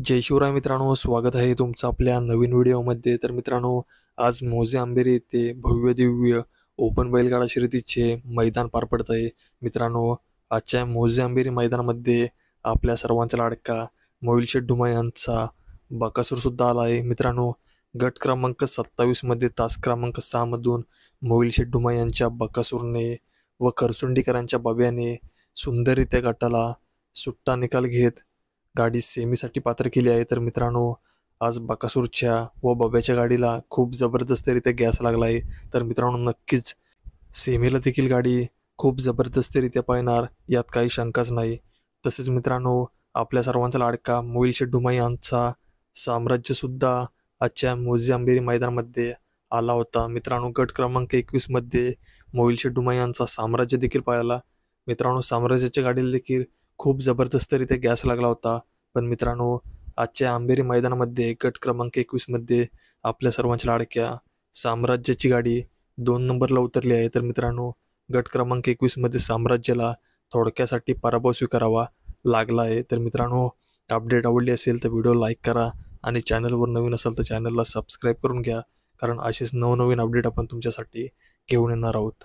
जय शिवराय मित्रांनो, स्वागत आहे तुमचं आपल्या नवीन व्हिडिओमध्ये। तर मित्रांनो, आज मौजे आंबेरी येथे भव्य दिव्य ओपन बैलगाडा शर्यतीचे मैदान पार पडत आहे। मित्रांनो, आजच्या मौजे आंबेरी मैदानामध्ये आपल्या सर्वांचा लाडका मोहिल शेठ ढुमा यांचा बकासूर सुद्धा आला आहे। मित्रांनो, गट क्रमांक 27 मध्ये तास क्रमांक 6 मधून मोहिल शेठ ढुमा यांच्या बकासूरने व करसुंडीकरांच्या बब्याने सुंदररित्या गटाला सुट्टा निकाल घेत गाडी सेमीसाठी पात्र केली आहे। तर मित्रांनो, आज बकासूरच्या व बब्याच्या गाडीला खूप जबरदस्तरित्या गॅस लागला आहे। तर मित्रांनो, नक्कीच सेमीला देखील गाडी खूप जबरदस्तरित्या पाळणार यात काही शंकाच नाही। तसेच मित्रांनो, आपल्या सर्वांचा लाडका मोहिल शेठ ढुमा यांचा साम्राज्य सुद्धा आजच्या मौजे आंबेरी मैदानामध्ये आला होता। मित्रांनो, गट क्रमांक 21 मध्ये मोहिल शेठ ढुमा यांचा साम्राज्य देखील पाळला। मित्रांनो, साम्राज्याच्या गाडीला देखील खूप जबरदस्तरित्या गॅस लागला होता। पण मित्रांनो, आजच्या आंबेरी मैदानामध्ये गट क्रमांक 21 मध्ये आपल्या सर्वांच्या लाडक्या साम्राज्याची गाडी 2 नंबरला उतरली आहे। तर मित्रांनो, गट क्रमांक 21 मध्ये साम्राज्याला थोडक्यासाठी पराभव स्वीकारावा लागला आहे। तर मित्रांनो, अपडेट आवडली असेल तर व्हिडिओ लाईक करा आणि चॅनलवर नवीन असाल तर चॅनलला सबस्क्राईब करून घ्या, कारण असेच नवनवीन अपडेट आपण तुमच्यासाठी घेऊन येणार आहोत।